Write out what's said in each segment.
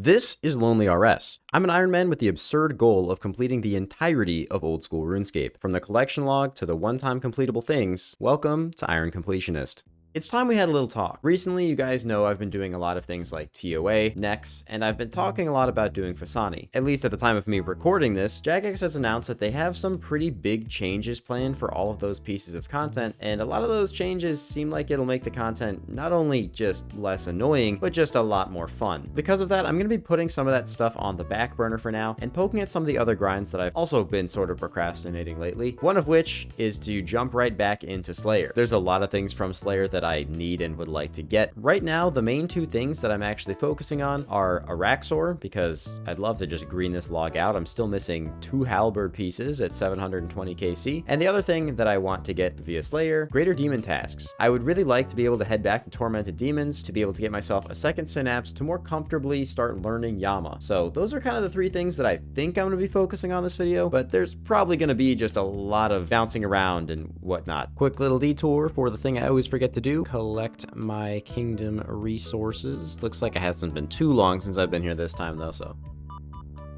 This is LonelyRS. I'm an Iron Man with the absurd goal of completing the entirety of old school RuneScape. From the collection log to the one-time completable things, welcome to Iron Completionist. It's time we had a little talk. Recently, you guys know I've been doing a lot of things like TOA, Nex, and I've been talking a lot about doing Fasani. At least at the time of me recording this, Jagex has announced that they have some pretty big changes planned for all of those pieces of content, and a lot of those changes seem like it'll make the content not only just less annoying, but just a lot more fun. Because of that, I'm going to be putting some of that stuff on the back burner for now, and poking at some of the other grinds that I've also been sort of procrastinating lately, one of which is to jump right back into Slayer. There's a lot of things from Slayer that I need and would like to get. Right now, the main two things that I'm actually focusing on are Araxor, because I'd love to just green this log out. I'm still missing 2 halberd pieces at 720 KC. And the other thing that I want to get via Slayer, Greater Demon tasks. I would really like to be able to head back to Tormented Demons to be able to get myself a second synapse to more comfortably start learning Yama. So those are kind of the 3 things that I think I'm going to be focusing on this video, but there's probably going to be just a lot of bouncing around and whatnot. Quick little detour for the thing I always forget to do. Collect my kingdom resources. Looks like it hasn't been too long since I've been here this time though, so.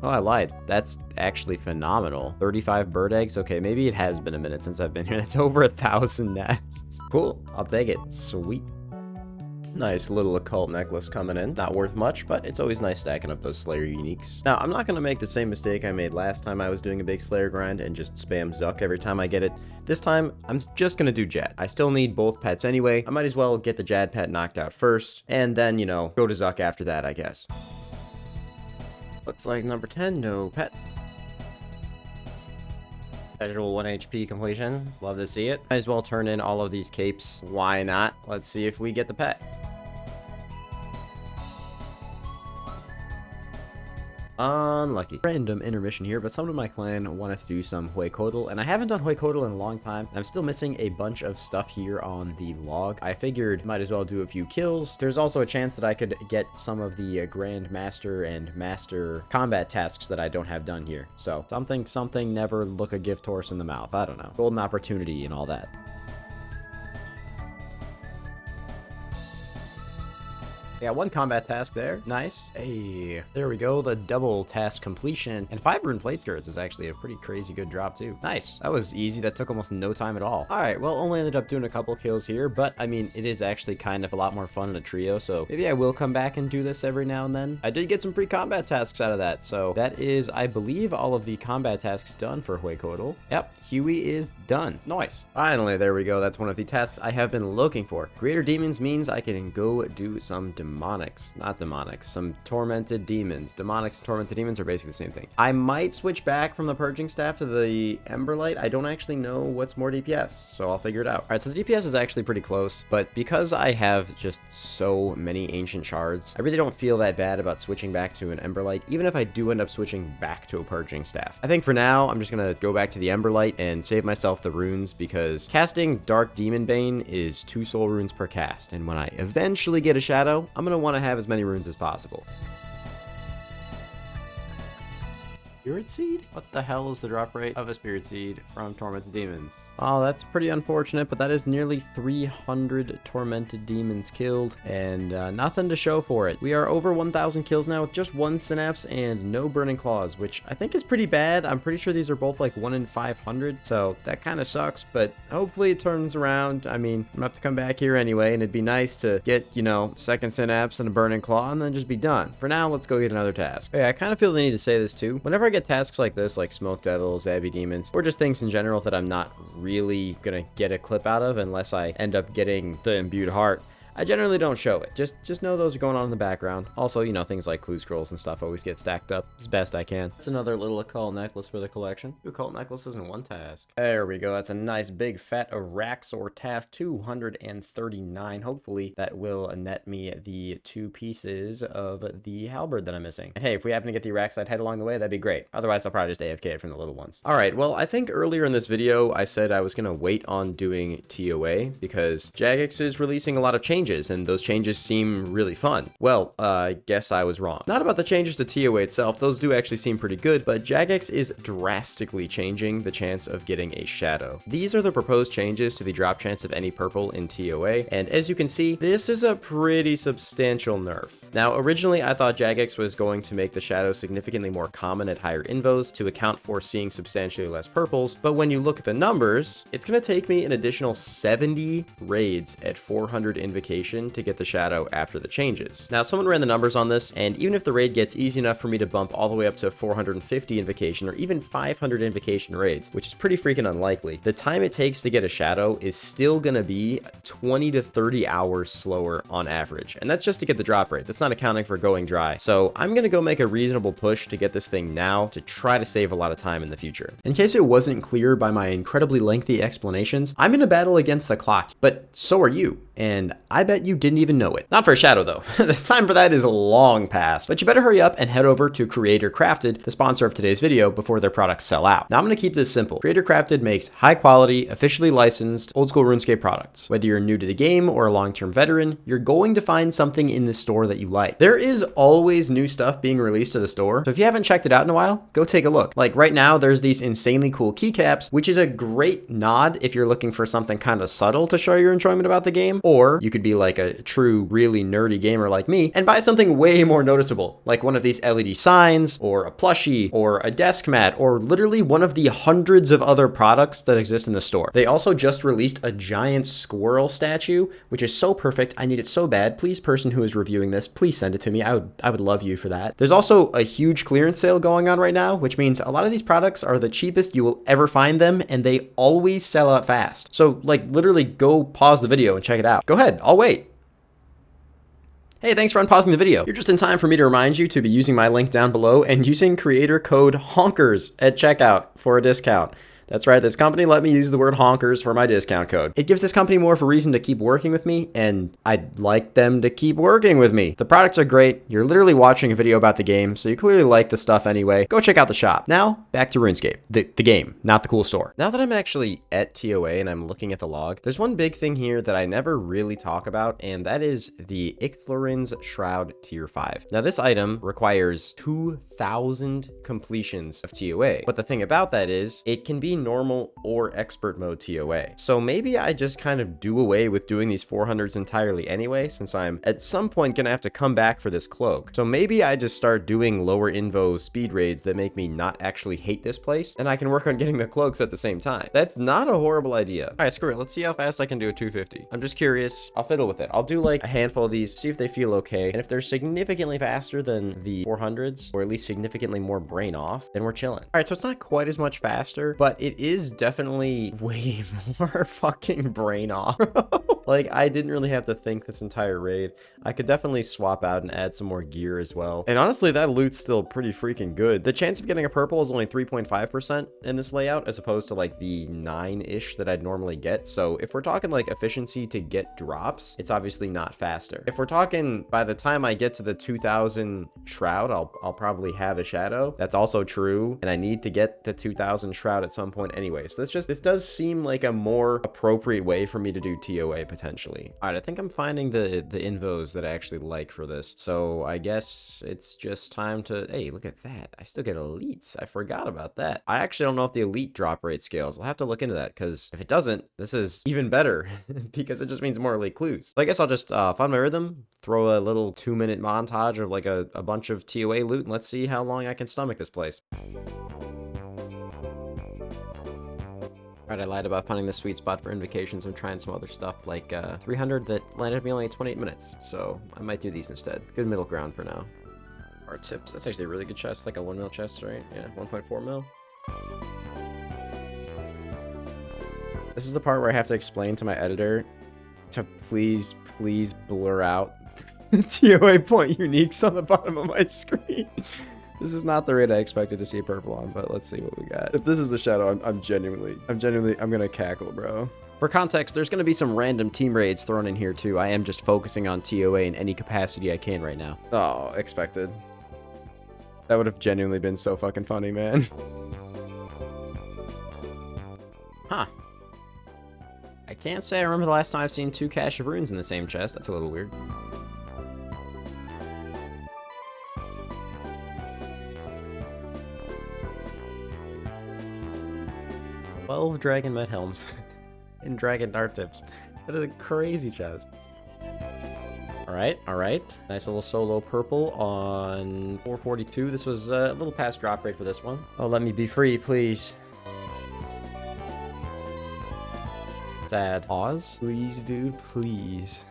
Oh, I lied. That's actually phenomenal. 35 bird eggs. Okay, maybe it has been a minute since I've been here. That's over 1,000 nests. Cool. I'll take it. Sweet. Nice little occult necklace coming in. Not worth much, but it's always nice stacking up those Slayer uniques. Now, I'm not going to make the same mistake I made last time I was doing a big Slayer grind and just spam Zuck every time I get it. This time, I'm just going to do Jad. I still need both pets anyway. I might as well get the Jad pet knocked out first, and then, you know, go to Zuck after that, I guess. Looks like number 10, no pet. Casual 1 HP completion. Love to see it. Might as well turn in all of these capes. Why not? Let's see if we get the pet. Unlucky. Random intermission here, but someone in my clan wanted to do some Hueycoatl, and I haven't done Hueycoatl in a long time. I'm still missing a bunch of stuff here on the log. I figured might as well do a few kills. There's also a chance that I could get some of the Grand Master and Master combat tasks that I don't have done here. So something, never look a gift horse in the mouth. I don't know. Golden opportunity and all that. Yeah, 1 combat task there. Nice. Hey, there we go. The double task completion. And 5 rune plate skirts is actually a pretty crazy good drop too. Nice. That was easy. That took almost no time at all. All right, well, only ended up doing a couple kills here, but I mean, it is actually kind of a lot more fun in a trio, so maybe I will come back and do this every now and then. I did get some free combat tasks out of that, so that is, I believe, all of the combat tasks done for Hueycoatl. Yep, Huey is done. Nice. Finally, there we go. That's one of the tasks I have been looking for. Greater Demons means I can go do some demonics, not demonics, some tormented demons. Demonics and tormented demons are basically the same thing. I might switch back from the purging staff to the Emberlight. I don't actually know what's more DPS, so I'll figure it out. All right, so the DPS is actually pretty close, but because I have just so many ancient shards, I really don't feel that bad about switching back to an Emberlight, even if I do end up switching back to a purging staff. I think for now, I'm just gonna go back to the Emberlight and save myself the runes, because casting Dark Demon Bane is 2 soul runes per cast, and when I eventually get a shadow, I'm gonna want to have as many runes as possible. Spirit Seed? What the hell is the drop rate of a Spirit Seed from Tormented Demons? Oh, that's pretty unfortunate, but that is nearly 300 Tormented Demons killed, and nothing to show for it. We are over 1,000 kills now with just 1 Synapse and no Burning Claws, which I think is pretty bad. I'm pretty sure these are both like 1 in 500, so that kind of sucks, but hopefully it turns around. I mean, I'm gonna have to come back here anyway, and it'd be nice to get, you know, second Synapse and a Burning Claw, and then just be done. For now, let's go get another task. Hey, I kind of feel the need to say this too. Whenever I get tasks like this, like Smoke Devils, Abbey Demons, or just things in general that I'm not really gonna get a clip out of unless I end up getting the Imbued Heart, I generally don't show it. Just know those are going on in the background. Also, you know, things like clue scrolls and stuff always get stacked up as best I can. It's another little occult necklace for the collection. 2 occult necklaces in 1 task. There we go. That's a nice big fat Araxor task. 239. Hopefully that will net me the 2 pieces of the halberd that I'm missing. And hey, if we happen to get the Araxite head along the way, that'd be great. Otherwise, I'll probably just AFK it from the little ones. All right, well, I think earlier in this video, I said I was gonna wait on doing TOA because Jagex is releasing a lot of changes changes, and those changes seem really fun. Well, I guess I was wrong. Not about the changes to TOA itself, those do actually seem pretty good, but Jagex is drastically changing the chance of getting a shadow. These are the proposed changes to the drop chance of any purple in TOA, and as you can see, this is a pretty substantial nerf. Now, originally I thought Jagex was going to make the shadow significantly more common at higher invos to account for seeing substantially less purples, but when you look at the numbers, it's going to take me an additional 70 raids at 400 invocation to get the shadow after the changes. Now, someone ran the numbers on this, and even if the raid gets easy enough for me to bump all the way up to 450 invocation or even 500 invocation raids, which is pretty freaking unlikely, the time it takes to get a shadow is still going to be 20 to 30 hours slower on average, and that's just to get the drop rate. That's not accounting for going dry. So I'm going to go make a reasonable push to get this thing now to try to save a lot of time in the future. In case it wasn't clear by my incredibly lengthy explanations, I'm in a battle against the clock, but so are you. And I bet you didn't even know it. Not for a shadow though. The time for that is long past, but you better hurry up and head over to Creator Crafted, the sponsor of today's video, before their products sell out. Now I'm going to keep this simple. Creator Crafted makes high quality, officially licensed, old school RuneScape products. Whether you're new to the game or a long-term veteran, you're going to find something in the store that you like. There is always new stuff being released to the store, so if you haven't checked it out in a while, go take a look. Like right now, there's these insanely cool keycaps, which is a great nod if you're looking for something kind of subtle to show your enjoyment about the game. Or you could be like a true, really nerdy gamer like me and buy something way more noticeable, like one of these LED signs, or a plushie, or a desk mat, or literally one of the hundreds of other products that exist in the store. They also just released a giant squirrel statue, which is so perfect. I need it so bad. Please, person who is reviewing this, please send it to me. I would love you for that. There's also a huge clearance sale going on right now, which means a lot of these products are the cheapest you will ever find them, and they always sell out fast. So like literally go pause the video and check it out. Go ahead, I'll wait. Hey, thanks for unpausing the video. You're just in time for me to remind you to be using my link down below and using creator code HONKERS at checkout for a discount. That's right, this company let me use the word honkers for my discount code. It gives this company more of a reason to keep working with me, and I'd like them to keep working with me. The products are great. You're literally watching a video about the game, so you clearly like the stuff anyway. Go check out the shop. Now, back to RuneScape. The game, not the cool store. Now that I'm actually at TOA and I'm looking at the log, there's one big thing here that I never really talk about, and that is the Icthlorin's Shroud Tier 5. Now, this item requires 2,000 completions of TOA, but the thing about that is, it can be normal or expert mode TOA. So maybe I just kind of do away with doing these 400s entirely anyway, since I'm at some point gonna have to come back for this cloak. So maybe I just start doing lower invo speed raids that make me not actually hate this place, and I can work on getting the cloaks at the same time. That's not a horrible idea. All right, screw it. Let's see how fast I can do a 250. I'm just curious. I'll fiddle with it. I'll do like a handful of these, see if they feel okay. And if they're significantly faster than the 400s, or at least significantly more brain off, then we're chilling. All right, so it's not quite as much faster, but it is definitely way more fucking brain off. Like, I didn't really have to think this entire raid. I could definitely swap out and add some more gear as well. And honestly, that loot's still pretty freaking good. The chance of getting a purple is only 3.5% in this layout, as opposed to like the 9-ish that I'd normally get. So if we're talking like efficiency to get drops, it's obviously not faster. If we're talking by the time I get to the 2000 shroud, I'll probably have a shadow. That's also true. And I need to get the 2000 shroud at some point anyway. So this does seem like a more appropriate way for me to do TOA potentially. All right, I think I'm finding the invos that I actually like for this. So I guess it's just time to, hey, look at that. I still get elites. I forgot about that. I actually don't know if the elite drop rate scales. I'll have to look into that, because if it doesn't, this is even better because it just means more elite clues. So I guess I'll just find my rhythm, throw a little 2-minute montage of like a bunch of TOA loot, and let's see how long I can stomach this place. Alright, I lied about finding the sweet spot for invocations. I'm trying some other stuff, like 300 that landed me only 28 minutes, so I might do these instead. Good middle ground for now. Our tips, that's actually a really good chest, like a 1 mil chest, right? Yeah, 1.4 mil. This is the part where I have to explain to my editor to please blur out TOA point uniques on the bottom of my screen. This is not the raid I expected to see purple on, but let's see what we got. If this is the shadow, I'm genuinely, I'm gonna cackle, bro. For context, there's gonna be some random team raids thrown in here too. I am just focusing on TOA in any capacity I can right now. Oh, expected. That would have genuinely been so fucking funny, man. Huh. I Can't say I remember the last time I've seen 2 Cache of Runes in the same chest. That's a little weird. "12 Dragon Med Helms and Dragon Dart Tips." That is a crazy chest. Alright. Nice little solo purple on 442. This was a little past drop rate for this one. Oh, let me be free, please. Sad. Pause. Please, dude, please.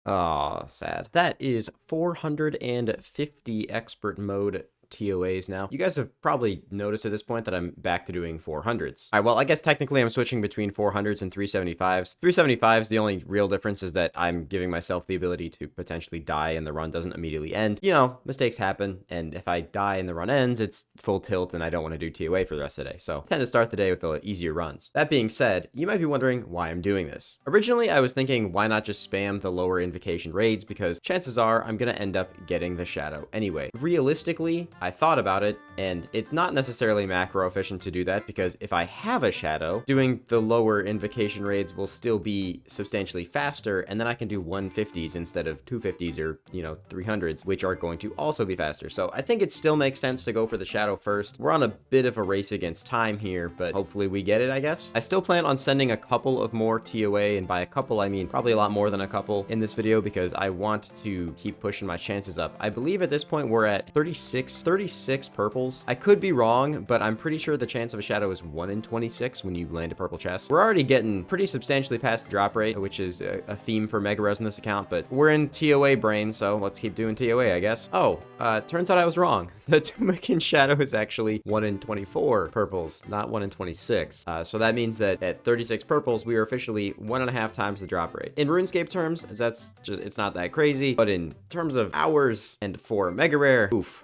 Aw, sad. That is 450 expert mode TOAs now. You guys have probably noticed at this point that I'm back to doing 400s. All right, well, I guess technically I'm switching between 400s and 375s. 375s, the only real difference is that I'm giving myself the ability to potentially die and the run doesn't immediately end. You know, mistakes happen, and if I die and the run ends, it's full tilt and I don't want to do TOA for the rest of the day. So I tend to start the day with the easier runs. That being said, you might be wondering why I'm doing this. Originally, I was thinking, why not just spam the lower invocation raids, because chances are I'm gonna end up getting the shadow anyway. Realistically, I thought about it, and it's not necessarily macro efficient to do that, because if I have a shadow, doing the lower invocation raids will still be substantially faster, and then I can do 150s instead of 250s or, you know, 300s, which are going to also be faster. So I think it still makes sense to go for the shadow first. We're on a bit of a race against time here, but hopefully we get it, I guess. I still plan on sending a couple of more TOA, and by a couple, I mean probably a lot more than a couple in this video, because I want to keep pushing my chances up. I believe at this point we're at 36 purples. I could be wrong, but I'm pretty sure the chance of a shadow is 1 in 26 when you land a purple chest. We're already getting pretty substantially past the drop rate, which is a theme for Mega Res in this account, but we're in TOA brain, so let's keep doing TOA, I guess. Oh, turns out I was wrong. The Tumakin shadow is actually 1 in 24 purples, not 1 in 26. So that means that at 36 purples, we are officially 1.5 times the drop rate. In RuneScape terms, that's just, it's not that crazy, but in terms of hours and for Mega Rare, oof.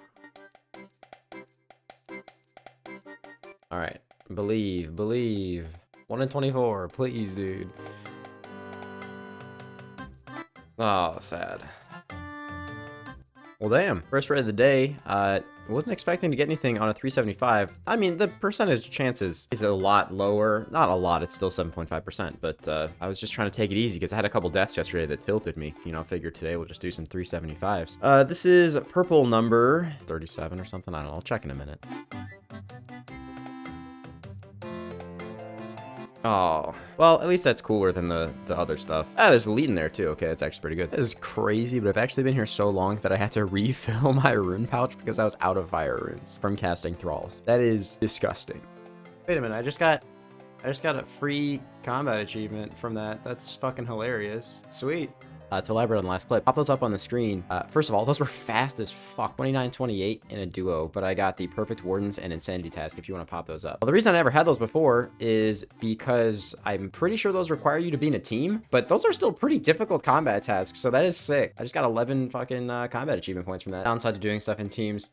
All right, believe. 1 in 24, please, dude. Oh, sad. Well, damn. First raid of the day. Wasn't expecting to get anything on a 375. I mean, the percentage chances is a lot lower. Not a lot, it's still 7.5%, but I was just trying to take it easy because I had a couple deaths yesterday that tilted me. You know, figured today we'll just do some 375s. This is purple number 37 or something. I don't know. I'll check in a minute. Oh, well, at least that's cooler than the other stuff. Ah, there's Litton there too. Okay, that's actually pretty good. That is crazy, but I've actually been here so long that I had to refill my rune pouch because I was out of fire runes from casting thralls. That is disgusting. Wait a minute, I just got a free combat achievement from that. That's fucking hilarious. Sweet. To elaborate on the last clip, pop those up on the screen. First of all, those were fast as fuck. 29-28 in a duo, but I got the perfect wardens and insanity task if you want to pop those up. Well, the reason I never had those before is because I'm pretty sure those require you to be in a team, but those are still pretty difficult combat tasks, so that is sick. I just got 11 fucking combat achievement points from that. Downside to doing stuff in teams.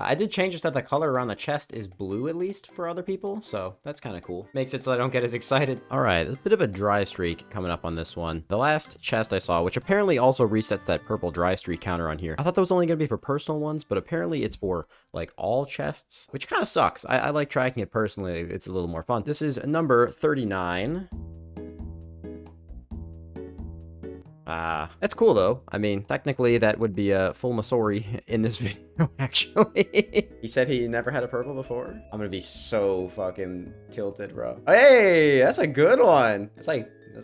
I did change it so that the color around the chest is blue, at least, for other people, so that's kind of cool. Makes it so I don't get as excited. All right, a bit of a dry streak coming up on this one. The last chest I saw, which apparently also resets that purple dry streak counter on here. I thought that was only going to be for personal ones, but apparently it's for, like, all chests, which kind of sucks. I like tracking it personally. It's a little more fun. This is number 39. That's cool though. I mean, technically that would be a full Masori in this video, actually. He said he never had a purple before. I'm gonna be so fucking tilted, bro. Hey, that's a good one. It's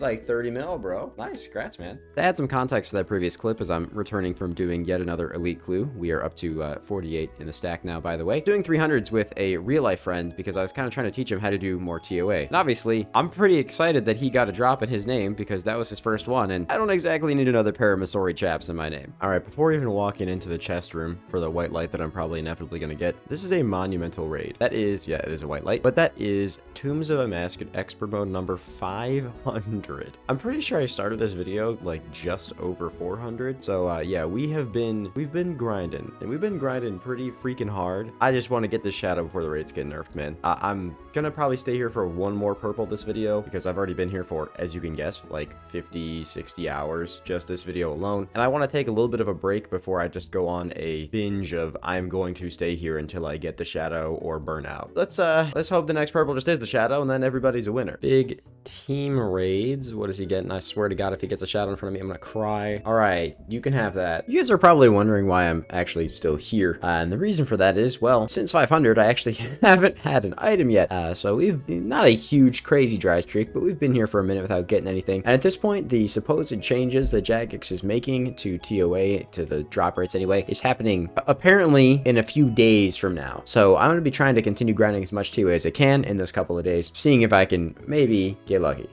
like 30 mil, bro. Nice, congrats, man. To add some context for that previous clip, as I'm returning from doing yet another elite clue, we are up to 48 in the stack now, by the way. Doing 300s with a real-life friend because I was kind of trying to teach him how to do more TOA. And obviously, I'm pretty excited that he got a drop in his name because that was his first one, and I don't exactly need another pair of Masori chaps in my name. All right, before even walking into the chest room for the white light that I'm probably inevitably gonna get, this is a monumental raid. That is, yeah, it is a white light, but that is Tombs of a Masked Expert Mode number 500. 500. I'm pretty sure I started this video like just over 400. So yeah, we've been grinding, and we've been grinding pretty freaking hard. I just want to get this shadow before the raids get nerfed, man. I'm gonna probably stay here for one more purple this video, because I've already been here for, as you can guess, like 50, 60 hours just this video alone. And I want to take a little bit of a break before I just go on a binge of I'm going to stay here until I get the shadow or burn out. Let's hope the next purple just is the shadow, and then everybody's a winner. Big team raids. What is he getting? I swear to God, if he gets a shadow in front of me, I'm gonna cry. All right, you can have that. You guys are probably wondering why I'm actually still here. And the reason for that is, well, since 500, I actually haven't had an item yet. So we've not a huge crazy dry streak, but we've been here for a minute without getting anything. And at this point, the supposed changes that Jagex is making to TOA, to the drop rates anyway, is happening apparently in a few days from now. So I'm gonna be trying to continue grinding as much TOA as I can in those couple of days, seeing if I can maybe get lucky.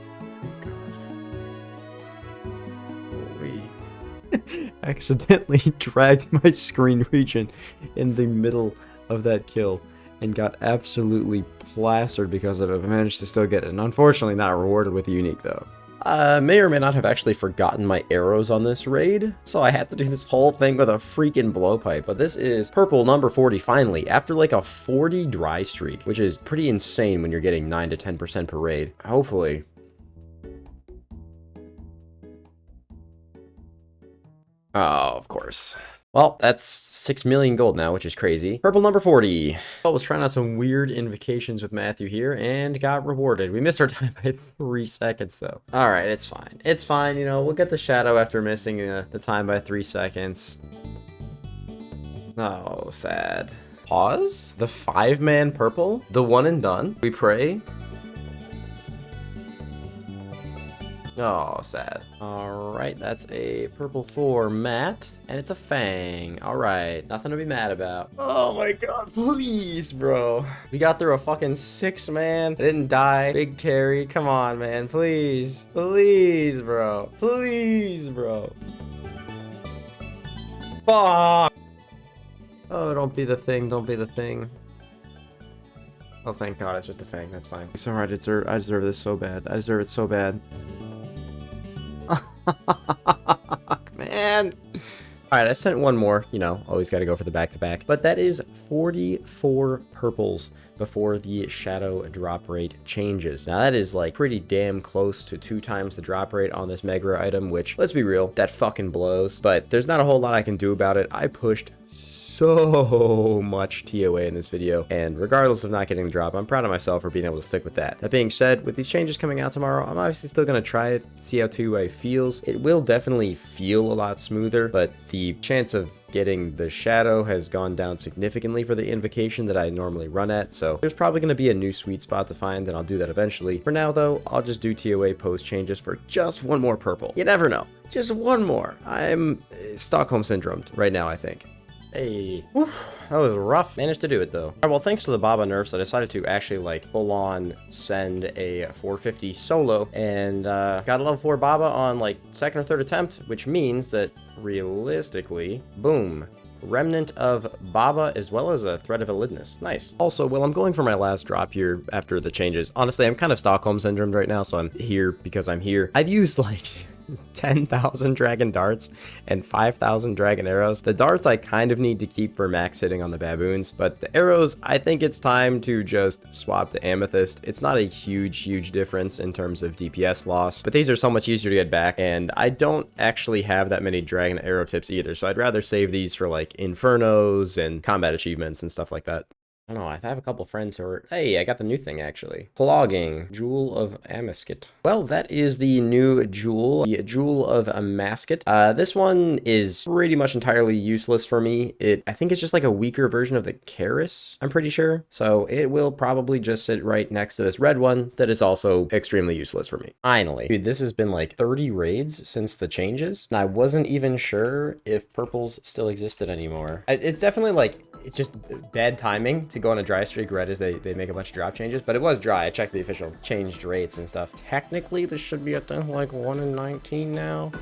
Accidentally dragged my screen region in the middle of that kill and got absolutely plastered because of it. I managed to still get it, and unfortunately not rewarded with the unique though. May or may not have actually forgotten my arrows on this raid, so I had to do this whole thing with a freaking blowpipe. But this is purple number 40 finally, after like a 40 dry streak, which is pretty insane when you're getting 9 to 10% per raid. Hopefully. Oh, of course. Well, that's 6 million gold now, which is crazy. Purple number 40. I was trying out some weird invocations with Matthew here and got rewarded. We missed our time by 3 seconds, though. All right, it's fine. It's fine. You know, we'll get the shadow after missing the time by 3 seconds. Oh, sad. Pause? The 5-man purple? The one and done? We pray? Oh, sad. Alright, that's a purple for Matt, and it's a Fang. Alright, nothing to be mad about. Oh my god, please, bro. We got through a fucking 6-man. I didn't die. Big carry. Come on, man. Please. Please, bro. Please, bro. Fuck! Oh, don't be the thing. Don't be the thing. Oh, thank god, it's just a Fang. That's fine. It's alright, I deserve this so bad. I deserve it so bad. Man. Alright, I sent one more. You know, always got to go for the back-to-back. But that is 44 purples before the shadow drop rate changes. Now, that is like pretty damn close to 2 times the drop rate on this Mega item, which, let's be real, that fucking blows. But there's not a whole lot I can do about it. I pushed so much TOA in this video, and regardless of not getting the drop, I'm proud of myself for being able to stick with that. That being said, with these changes coming out tomorrow, I'm obviously still going to try it, see how TOA feels. It will definitely feel a lot smoother, but the chance of getting the shadow has gone down significantly for the invocation that I normally run at, so there's probably going to be a new sweet spot to find, and I'll do that eventually. For now though, I'll just do TOA post changes for just one more purple. You never know, just one more. I'm Stockholm syndromed right now, I think. Hey, whew, that was rough. Managed to do it though. Alright, well, thanks to the Babbe nerfs, I decided to actually like full on send a 450 solo, and got a level 4 Babbe on like 2nd or 3rd attempt, which means that realistically, boom, remnant of Babbe as well as a threat of validness. Nice. Also, well, I'm going for my last drop here after the changes. Honestly, I'm kind of Stockholm syndromed right now, so I'm here because I'm here. I've used like 10,000 dragon darts and 5,000 dragon arrows. The darts I kind of need to keep for max hitting on the baboons, but the arrows, I think it's time to just swap to amethyst. It's not a huge difference in terms of DPS loss, but these are so much easier to get back, and I don't actually have that many dragon arrow tips either, so I'd rather save these for like infernos and combat achievements and stuff like that. I don't know, I have a couple friends who are... Hey, I got the new thing, actually. Clogging. Jewel of Amasket. Well, that is the new jewel. The Jewel of Amasket. This one is pretty much entirely useless for me. I think it's just like a weaker version of the Karis, I'm pretty sure. So it will probably just sit right next to this red one that is also extremely useless for me. Finally. Dude, this has been like 30 raids since the changes, and I wasn't even sure if purples still existed anymore. It's definitely like... It's just bad timing to go on a dry streak right as they make a bunch of drop changes, but it was dry. I checked the official changed rates and stuff. Technically, this should be at like 1 in 19 now.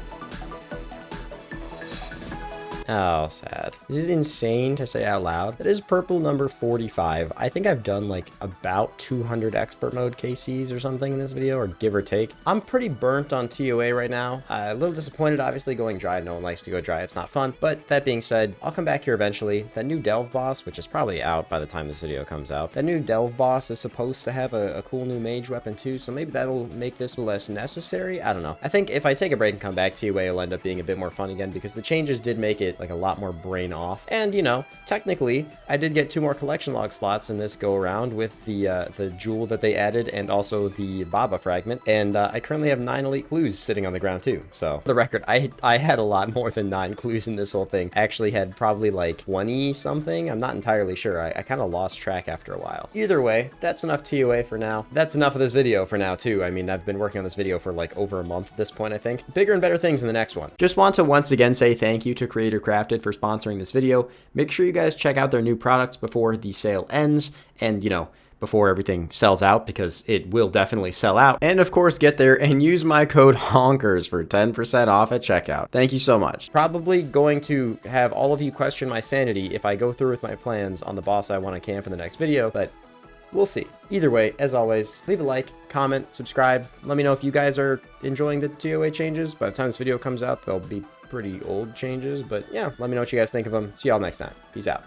Oh, sad. This is insane to say out loud. That is purple number 45. I think I've done like about 200 expert mode KCs or something in this video, or give or take. I'm pretty burnt on TOA right now. A little disappointed, obviously, going dry. No one likes to go dry. It's not fun. But that being said, I'll come back here eventually. That new Delve boss, which is probably out by the time this video comes out. That new Delve boss is supposed to have a cool new mage weapon too, so maybe that'll make this less necessary. I don't know. I think if I take a break and come back, TOA will end up being a bit more fun again, because the changes did make it like a lot more brain off. And you know, technically I did get 2 more collection log slots in this go around with the jewel that they added, and also the Babbe fragment, and I currently have 9 elite clues sitting on the ground too. So for the record, I had a lot more than 9 clues in this whole thing. I actually had probably like 20 something. I'm not entirely sure. I kind of lost track after a while. Either way, that's enough TOA for now. That's enough of this video for now too. I mean, I've been working on this video for like over a month at this point, I think. Bigger and better things in the next one. Just want to once again say thank you to Creator Crafted for sponsoring this video. Make sure you guys check out their new products before the sale ends, and you know, before everything sells out, because it will definitely sell out. And of course, get there and use my code HONKERS for 10% off at checkout. Thank you so much. Probably going to have all of you question my sanity if I go through with my plans on the boss I want to camp in the next video, but we'll see. Either way, as always, leave a like, comment, subscribe. Let me know if you guys are enjoying the TOA changes. By the time this video comes out, they'll be pretty old changes, but yeah, let me know what you guys think of them. See y'all next time. Peace out.